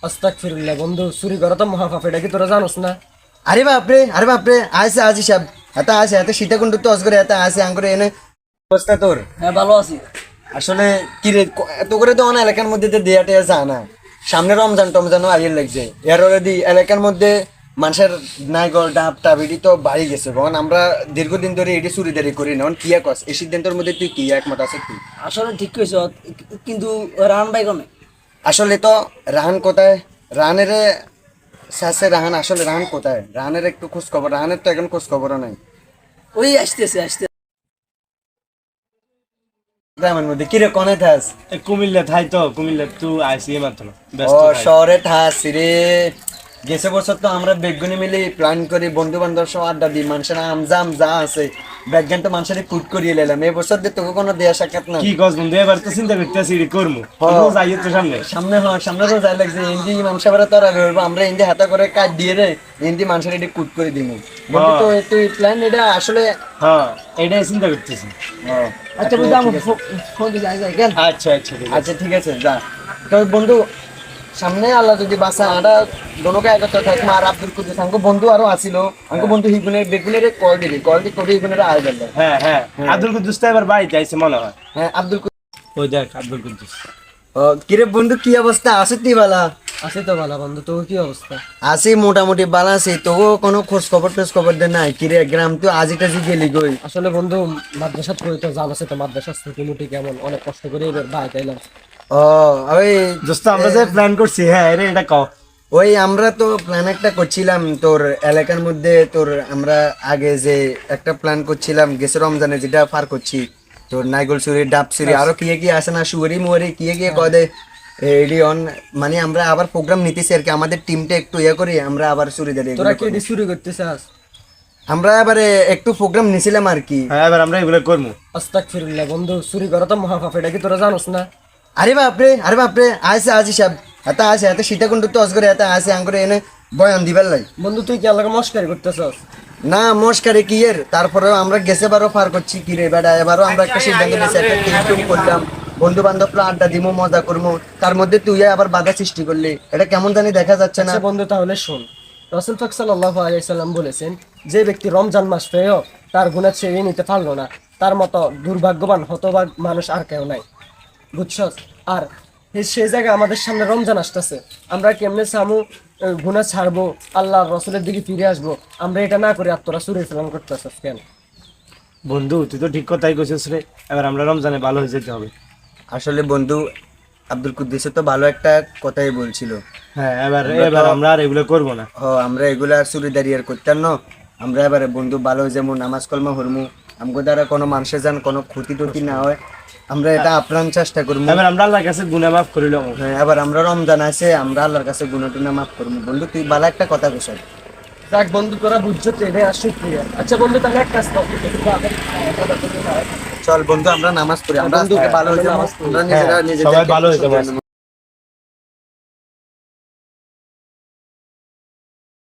আস্তাগফিরুল্লাহ বন্ধু, চুরি করা তো মহাপাপ, এটা কি তোরা জানোস না? আরে বাপরে আইসে আজি সাহেব, এত আসে এত সীতাকুণ্ড তো করে এত আসে আঙ্গুরে এনে অবস্থা তোর। হ্যাঁ, ভালো আছি। আসলে কি রে, এত করে তো অনেক এলাকার মধ্যে তো দেয়া টেয়া যায় না। সামনে রমজান টমজানও আইয়ের লাগছে, এর অলরেডি এলাকার মধ্যে মানুষের নাইগল ডাব টাব এটি তো বাড়ি গেছে। কারণ আমরা দীর্ঘদিন ধরে এটি চুরিদারি করি না। কি কস এই সিদ্ধান্তের মধ্যে তুই কি একমত আছে তুই? আসলে ঠিক কইছ, কিন্তু রান ভাই কোনে? আসলে তো রাহান কোথায়, রাহানের শেষে রাহান, আসলে রাহান কোথায়, রাহানের একটু খোঁজ খবর, রাহানের তো এখন খোঁজ খবরও নাই। ওই আসতে গ্রামের মধ্যে কিরে কনে থাস? কুমিল্লা থাই তো, কুমিল্লা তুই আইসি মাত্র ও ব্যস্ত থাই। শহরে থাস রে। গেছে বছর তো আমরা বেগুনি মিলে প্ল্যান করি, বন্ধু বান্ধব সব আড্ডা দিই, মানুষের আমজাম যা আছে ব্যাগগান তো মানুষের ফুট করিয়ে নিলাম। এই বছর দিয়ে তোকে কোনো দেয়া সাক্ষাৎ না। কি কস বন্ধু, এবার তো চিন্তা করতেছি রে করমু, যাইয়ে তো সামনে সামনে সামনে তো যাই লাগছে হিন্দি মানুষের বারে তোরা বেরবো, আমরা হিন্দি হাতা করে কাজ দিয়ে রে হিন্দি মানুষের এটি কুট করে দিব বন্ধু। তো তুই প্ল্যান এটা আসলে হ্যাঁ এটাই চিন্তা করতেছি। আচ্ছা বুঝলাম, ফোন দিয়ে যাই কেন? আচ্ছা আচ্ছা ঠিক আছে। আচ্ছা ঠিক আছে যা। তো বন্ধু সামনে আল্লাহ যদি বাসা আটা দোনোকে একত্র থাকবো। আর আব্দুল কুদ্দুস আঙ্কু বন্ধু আরো আসিল, আঙ্কু বন্ধু হিগুনের বেগুনের কল দিবি, কল দিয়ে করে হিগুনের আয় গেল। হ্যাঁ হ্যাঁ আব্দুল কুদ্দুস তো এবার বাড়িতে আইছে মনে হয়। হ্যাঁ আব্দুল ওই দেখ আব্দুল কুদ্দুস। ও কিরে বন্ধু কি অবস্থা আছে তুই বালা? আছি তো ভালো বন্ধু, তোর কি অবস্থা? আছি মোটামুটি বালা আছি। তোকে কোনো খোঁজ খবর টোজ খবর দে নাই? কিরে গ্রাম তুই আজি টাজি গেলি গই? আসলে বন্ধু মাদ্রাসাত করে তো জান আছে তো, মাদ্রাসার থেকে মুটি কেমন অনেক কষ্ট করে এবার বাড়ি তাইলাম। ও ওই দোস্ত আমরা যে প্ল্যান করছি, হ্যাঁ রে এটা কও। ওই আমরা তো প্ল্যান একটা করছিলাম তোর এলাকার মধ্যে, তোর আমরা আগে যে একটা প্ল্যান করছিলাম গেছে রমজানে, যেটা পার করছি তোর নাইগল চুরি ডাব চুরি আরো কি কি আছে না, সুয়ারি মুয়ারি কি কদে এডি অন, মানে আমরা আবার প্রোগ্রাম নিতেছি আর কি। আমাদের টিমটা একটু ইয়ে করি, আমরা আবার চুরি দাঁড়িয়ে তোরা কি এটি চুরি করতেছিস? আমরা এবারে একটু প্রোগ্রাম নিছিলাম আর কি। হ্যাঁ এবার আমরা এগুলো করবো। আস্তাগফিরুল্লাহ বন্ধু, চুরি করা তো মহাপাপ, এটা কি তোরা জানোস না? আরে বাপরে আইসে আজি সাহেব, এত আসে এত সীতাকুণ্ড তো করে এত আসে আঙ্গুরে এনে বয়ান দিবার লাই। বন্ধু তুই কি আল্লাহকে মস্কারি করতেছস? না মস্কারে কি এর, তারপরেও আমরা গেছে বারও পার করছি কি রে বেটা। এবারও আমরা একটা সিদ্ধান্ত নিয়েছি, একটা টিম করলাম, বন্ধু বান্ধবরা আড্ডা দিমু, মজা করবো, তার মধ্যে তুই আবার বাধা সৃষ্টি করলি, এটা কেমন জানি দেখা যাচ্ছে না। আচ্ছা বন্ধু তাহলে শোন, রাসূল পাক সাল্লাল্লাহু আলাইহি সাল্লাম বলেছেন, যে ব্যক্তি রমজান মাস পেয়েও তার গুনাহ ছেড়ে নিতে পারলো না, তার মতো দুর্ভাগ্যবান হতভাগ মানুষ আর কেউ নাই, বুঝছস? আর সেই জায়গায় আমাদের সামনে রমজান আসতেছে, আমরা কেমনে সামু গুনাহ ছাড়বো, আল্লাহর রাসূলের দিকে ফিরে আসবো, আমরা এটা না করে আর তোরা চুরির প্ল্যান করতেছস কেন? বন্ধু তুই তো ঠিক কথাই কইছিস রে, এবার আমরা রমজানে ভালো হয়ে যেতে হবে। আসলে বন্ধু আব্দুল কুদ্দুস তো ভালো একটা কথাই বলছিল। হ্যাঁ এবার এবার আমরা আর এগুলো করবো না। আমরা এগুলা চুরি দাঁড়িয়ে করতাম না। আমরা এবারে বন্ধু ভালো যেমন নামাজ কলমা হরমু, আমগো দ্বারা কোনো মানুষের যেন কোনো ক্ষতি টতি না হয়, আমরা এটা আপ্রাণ চেষ্টা করবো। এবার আমরা আল্লাহর কাছে গুনাহ মাফ করিলাম। হ্যাঁ এবার আমরা রমজান আছে, আমরা আল্লাহর কাছে গুনাহ টুনা মাফ করবো। বন্ধু তুই ভালো একটা কথা কইছ। যাক বন্ধু, তোরা বুঝছো তো, এটা আর শুকরিয়া। আচ্ছা বন্ধু তাহলে এক কাজ কর, চল বন্ধু আমরা নামাজ পড়ি, আমরা বন্ধু, আজকে ভালো হয়ে যাবো, নামাজ পড়ি। আমরা নিজেরা নিজেদের সবাই ভালো হয়ে যাবো।